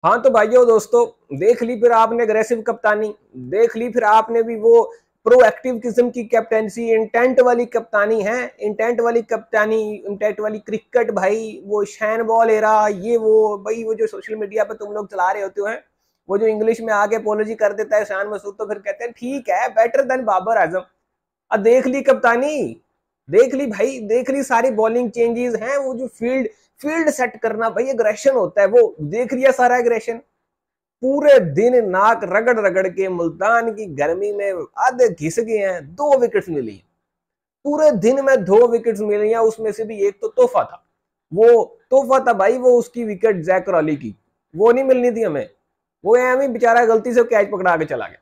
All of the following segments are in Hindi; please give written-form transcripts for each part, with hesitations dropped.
हाँ तो भाइयों दोस्तों, देख ली फिर आपने अग्रेसिव कप्तानी, देख ली फिर आपने भी वो प्रोएक्टिव किस्म की कैप्टेंसी, इंटेंट वाली कप्तानी है, इंटेंट वाली कप्तानी, इंटेंट वाली क्रिकेट भाई, वो शैन बॉल एरा, ये वो भाई वो जो सोशल मीडिया पे तुम लोग चला रहे होते हो हैं, वो जो इंग्लिश में आके अपोलॉजी कर देता है शान मसूद, तो फिर कहते हैं ठीक है बेटर देन बाबर आजम। अब देख ली कप्तानी, देख ली भाई, देख ली सारी बॉलिंग चेंजेस हैं, वो जो फील्ड फील्ड सेट करना भाई एग्रेशन होता है, वो देख लिया सारा एग्रेशन। पूरे दिन नाक रगड़ रगड़ के मुल्तान की गर्मी में आधे घिस गए हैं, 2 विकेट्स मिली हैं। पूरे दिन में 2 विकेट्स मिली हैं, उसमें से भी एक तो तोहफा था। वो तोहफा था भाई, वो उसकी विकेट जैक रॉली की, वो नहीं मिलनी थी हमें। वो एम ही बेचारा गलती से कैच पकड़ा के चला गया।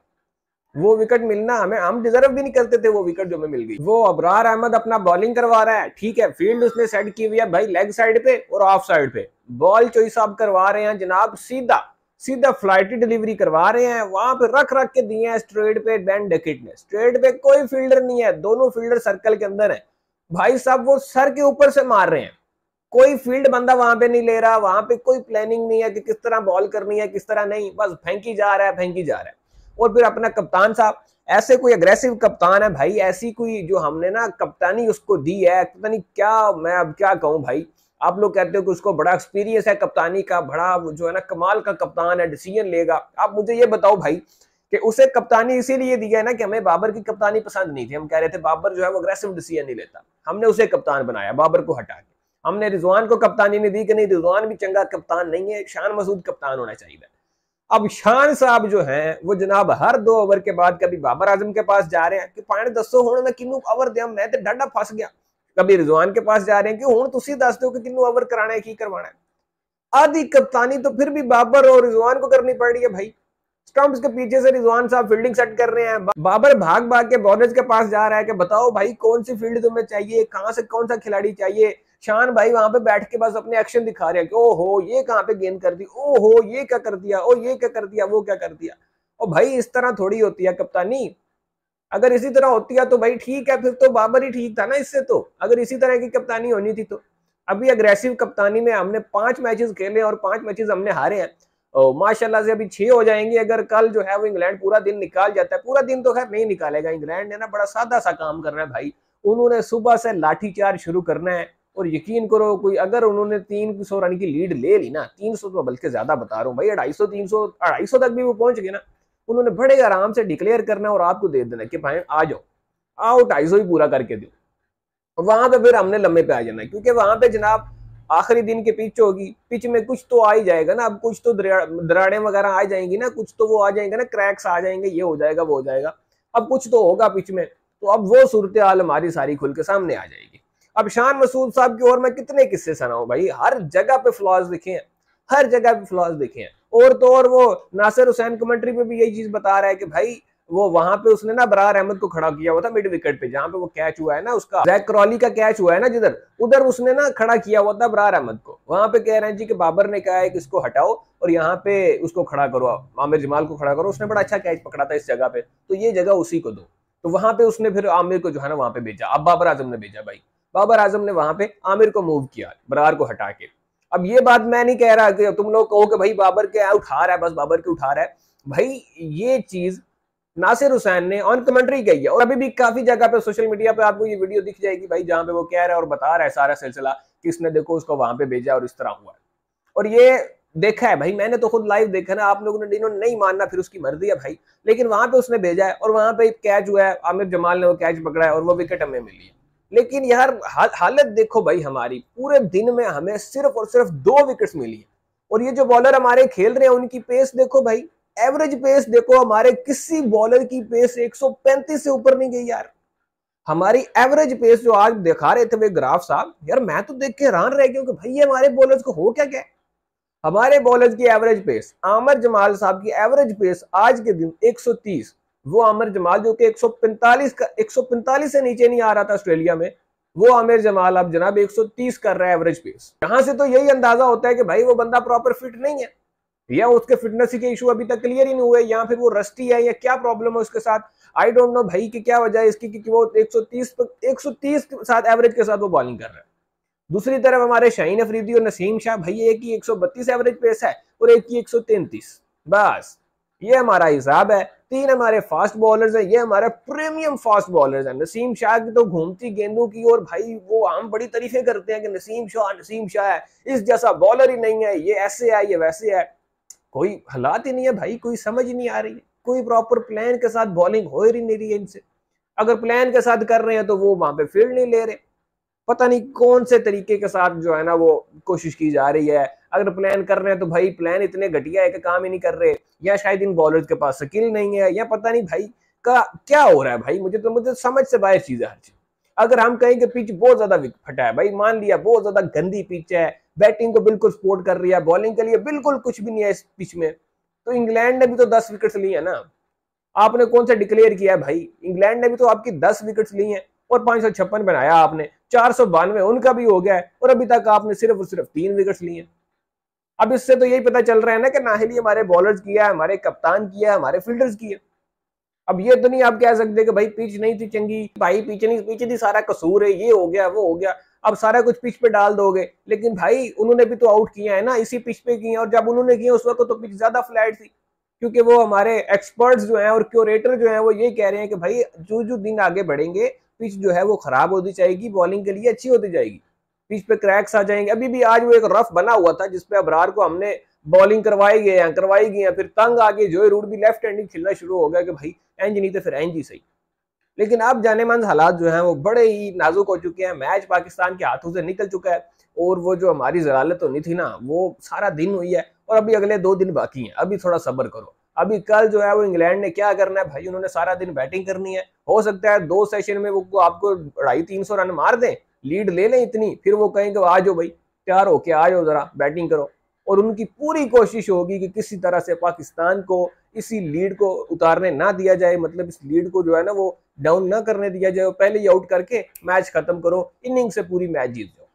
वो विकेट मिलना हमें, हम डिजर्व भी नहीं करते थे वो विकेट जो हमें मिल गई। वो अबरार अहमद अपना बॉलिंग करवा रहा है, ठीक है, फील्ड उसने सेट की हुई है भाई लेग साइड पे और ऑफ साइड पे। बॉल चॉइस आप करवा रहे हैं जनाब, सीधा सीधा फ्लाइटी डिलीवरी करवा रहे हैं, वहां पे रख रख के दिए हैं स्ट्रेट पे बैन डकेट ने। स्ट्रेट पे कोई फील्डर नहीं है, दोनों फील्डर सर्कल के अंदर है भाई साहब, वो सर के ऊपर से मार रहे हैं। कोई फील्ड बंदा वहां पे नहीं ले रहा, वहां पे कोई प्लानिंग नहीं है कि किस तरह बॉल करनी है, किस तरह नहीं, बस फेंकी जा रहा है, फेंकी जा रहा है। और फिर अपना कप्तान साहब, ऐसे कोई अग्रेसिव कप्तान है भाई, ऐसी कोई जो हमने ना कप्तानी उसको दी है, पता नहीं क्या, मैं अब क्या कहूं भाई। आप लोग कहते हो कि उसको बड़ा एक्सपीरियंस है कप्तानी का, बड़ा जो है ना कमाल का कप्तान है, डिसीजन लेगा। आप मुझे ये बताओ भाई कि उसे कप्तानी इसीलिए दी है ना कि हमें बाबर की कप्तानी पसंद नहीं थी, हम कह रहे थे बाबर जो है वो अग्रेसिव डिसीजन नहीं लेता, हमने उसे कप्तान बनाया बाबर को हटा के। हमने रिजवान को कप्तानी नहीं दी कि नहीं रिजवान भी चंगा कप्तान नहीं है, शान मसूद कप्तान होना चाहिए। अब शान साहब जो हैं वो जनाब हर 2 ओवर के बाद कभी बाबर आजम के पास जा रहे हैं कि पानी दसो हुण मैं किन्नू ओवर दिया, मैं तो डाडा फस गया। कभी रिजवान के पास जा रहे हैं कि हुण तुसी दस दो कि किन्नू ओवर कराना है, की करवाना है। आधी कप्तानी तो फिर भी बाबर और रिजवान को करनी पड़ रही है भाई। स्टंप्स के पीछे से रिजवान साहब फील्डिंग सेट कर रहे हैं, बाबर भाग भाग के बॉलर्स के पास जा रहा है कि बताओ भाई कौन सी फील्ड तुम्हें चाहिए, कहां से कौन सा खिलाड़ी चाहिए। शान भाई वहां पे बैठ के बस अपने एक्शन दिखा रहे हैं कि ओहो ये कहां पे गेंद कर दी, ओहो ये क्या कर दिया, ओ ये क्या कर दिया, वो क्या कर दिया। और भाई इस तरह थोड़ी होती है कप्तानी। अगर इसी तरह होती है तो भाई ठीक है, फिर तो बाबर ही ठीक था ना इससे, तो अगर इसी तरह की कप्तानी होनी थी तो। अभी अग्रेसिव कप्तानी में हमने 5 मैचेस खेले और 5 मैचेस हमने हारे हैं। माशाल्लाह से अभी 6 हो जाएंगे अगर कल जो है वो इंग्लैंड पूरा दिन निकाल जाता है। पूरा दिन तो खैर नहीं निकालेगा, इंग्लैंड ने ना बड़ा सादा सा काम करना है भाई। उन्होंने सुबह से लाठीचार्ज शुरू करना है, और यकीन करो कोई अगर उन्होंने 300 रन की लीड ले ली ना, 300 तो बल्कि ज्यादा बता रहा हूँ भाई, 250 300 250 तक भी वो पहुंच गए ना, उन्होंने बड़े आराम से डिक्लेयर करना और आपको दे देना कि भाई आ जाओ, आओ 250 ही पूरा करके दो। वहां पे फिर हमने लम्बे पे आ जाना है, क्योंकि वहां पे जनाब आखिरी दिन की पिच होगी, पिच में कुछ तो आ ही जाएगा ना, अब कुछ तो दराड़े वगैरह आ जाएंगी ना, कुछ तो वो आ जाएंगे ना, क्रैक्स आ जाएंगे, ये हो जाएगा वो हो जाएगा। अब कुछ तो होगा पिच में, तो अब वो सूरत हाल हमारी सारी खुल के सामने आ जाएगी। अब शान मसूद साहब की और मैं कितने किस्से सुनाऊं भाई, हर जगह पे फ्लॉज दिखे हैं, हर जगह पे फ्लॉज दिखे हैं। और तो और वो नासिर हुसैन कमेंट्री पे भी यही चीज बता रहा है कि भाई वो वहां पे उसने ना बरार अहमद को खड़ा किया हुआ था मिड विकेट पे, जहां पे वो कैच हुआ है ना उसका, जैक क्रॉली का कैच हुआ है ना जिधर, उधर उसने ना खड़ा किया हुआ था बरार अहमद को। वहां पे कह रहे हैं जी कि बाबर ने कहा है कि इसको हटाओ और यहाँ पे उसको खड़ा करो, आमिर जमाल को खड़ा करो, उसने बड़ा अच्छा कैच पकड़ा था इस जगह पे, तो ये जगह उसी को दो। तो वहां पे उसने फिर आमिर को जो है ना वहां पे भेजा, अब बाबर आजम ने भेजा भाई, बाबर आजम ने वहां पे आमिर को मूव किया बरार को हटा के। अब ये बात मैं नहीं कह रहा कि तुम लोग कहो कि भाई बाबर के उठा रहा है, बस बाबर के उठा रहा है भाई, ये चीज नासिर हुसैन ने ऑन कमेंट्री कही है। और अभी भी काफी जगह पे सोशल मीडिया पे आपको ये वीडियो दिख जाएगी भाई, जहां पे वो कह रहा है और बता रहा है सारा सिलसिला कि इसने देखो उसको वहां पे भेजा और इस तरह हुआ है। और ये देखा है भाई, मैंने तो खुद लाइव देखा ना, आप लोगों ने जिन्होंने नहीं मानना फिर उसकी मर्जी है भाई, लेकिन वहां पे उसने भेजा है और वहां पे कैच हुआ है, आमिर जमाल ने वो कैच पकड़ा है और वो विकेट हमें मिली है। लेकिन यार हालत देखो भाई, हमारी पूरे दिन में हमें सिर्फ और सिर्फ 2 विकेट्स मिली है। और ये जो बॉलर हमारे खेल रहे हैं उनकी पेस देखो भाई, एवरेज पेस देखो, हमारे किसी बॉलर की पेस 135 से ऊपर नहीं गई यार। हमारी एवरेज पेस जो आज दिखा रहे थे वे ग्राफ साहब, यार मैं तो देख के हैरान रह गया कि भाई ये हमारे बॉलर्स को हो क्या क्या। हमारे बॉलर्स की एवरेज पेस, आमिर जमाल साहब की एवरेज पेस आज के दिन 130, वो आमिर जमाल जो कि 145 का 145 से नीचे नहीं आ रहा था ऑस्ट्रेलिया में, वो आमिर जमाल अब जनाब 130 कर रहा है एवरेज पेस। यहां से तो यही अंदाजा होता है कि भाई वो बंदा प्रॉपर फिट नहीं है, या उसके फिटनेस के इशू अभी तक क्लियर ही नहीं हुए, या फिर वो रस्टी है, या क्या प्रॉब्लम है उसके साथ, आई डोंट नो भाई कि क्या वजह है इसकी कि वो 130 के साथ एवरेज के साथ वो बॉलिंग कर रहा है। दूसरी तरफ हमारे शाहीन अफरीदी और नसीम शाह, भाई एक की 132 एवरेज पेस है और एक की 133, बस ये हमारा हिसाब है। तीन हमारे फास्ट बॉलर्स हैं, ये हमारे प्रीमियम फास्ट बॉलर्स हैं। नसीम शाह की तो घूमती गेंदों की, और भाई वो हम बड़ी तारीफें करते हैं कि नसीम शाह है, इस जैसा बॉलर ही नहीं है, ये ऐसे है, ये वैसे है। कोई हालात ही नहीं है भाई, कोई समझ ही नहीं आ रही है, कोई प्रॉपर प्लान के साथ बॉलिंग हो ही नहीं रही है इनसे। अगर प्लान के साथ कर रहे हैं तो वो वहां पे फील्ड नहीं ले रहे, पता नहीं कौन से तरीके के साथ जो है ना वो कोशिश की जा रही है। अगर प्लान कर रहे हैं तो भाई प्लान इतने घटिया है कि काम ही नहीं कर रहे, या शायद इन बॉलर्स के पास स्किल नहीं है, या पता नहीं भाई का क्या हो रहा है। भाई मुझे समझ से बाहर चीज है हर चीज। अगर हम कहें कि पिच बहुत ज्यादा फटा है, भाई मान लिया बहुत ज्यादा गंदी पिच है, बैटिंग को बिल्कुल सपोर्ट कर रही है, बॉलिंग के लिए बिल्कुल कुछ भी नहीं है इस पिच में, तो इंग्लैंड ने भी तो 10 विकेट्स ली है ना। आपने कौन सा डिक्लेयर किया है भाई, इंग्लैंड ने भी तो आपकी 10 विकेट्स ली हैं और 556 बनाया आपने, 492 उनका भी हो गया है, और अभी तक आपने सिर्फ और सिर्फ 3 विकेट्स लिए हैं। अब इससे तो यही पता चल रहा है ना कि नाहिली हमारे बॉलर्स किया है, हमारे कप्तान किया है, हमारे फील्डर्स किया। अब ये तो नहीं आप कह सकते कि भाई पिच नहीं थी चंगी, भाई पिच नहीं सारा कसूर है, ये हो गया वो हो गया, अब सारा कुछ पिच पे डाल दोगे। लेकिन भाई उन्होंने भी तो आउट किया है ना, इसी पिच पे किया, और जब उन्होंने किया उस वक्त तो पिच ज्यादा फ्लैट थी, क्योंकि वो हमारे एक्सपर्ट्स जो हैं और क्यूरेटर जो हैं वो ये कह रहे हैं कि भाई जो जो दिन आगे बढ़ेंगे पिच जो है वो खराब होती जाएगी, बॉलिंग के लिए अच्छी होती जाएगी, पिच पे क्रैक्स आ जाएंगे। अभी भी आज वो एक रफ बना हुआ था जिसपे अबरार को हमने बॉलिंग करवाई गई, फिर तंग आके जो रूट भी लेफ्ट हैंडिंग खेलना शुरू हो गया कि भाई एंज नहीं तो फिर एंज ही सही। लेकिन अब जानेमंद हालात जो हैं वो बड़े ही नाजुक हो चुके हैं, मैच पाकिस्तान के हाथों से निकल चुका है, और वो जो हमारी जलालत होनी थी ना वो सारा दिन हुई है, और अभी अगले 2 दिन बाकी हैं, अभी थोड़ा सब्र करो। अभी कल जो है वो इंग्लैंड ने क्या करना है भाई, उन्होंने सारा दिन बैटिंग करनी है, हो सकता है 2 सेशन में वो आपको 250-300 रन मार दें, लीड ले लें इतनी, फिर वो कहेंगे आ जाओ भाई तैयार होके आ जाओ जरा बैटिंग करो। और उनकी पूरी कोशिश होगी कि किसी तरह से पाकिस्तान को इसी लीड को उतारने ना दिया जाए, मतलब इस लीड को जो है ना वो डाउन ना करने दिया जाए, पहले ही आउट करके मैच खत्म करो, इनिंग से पूरी मैच जीत जाओ।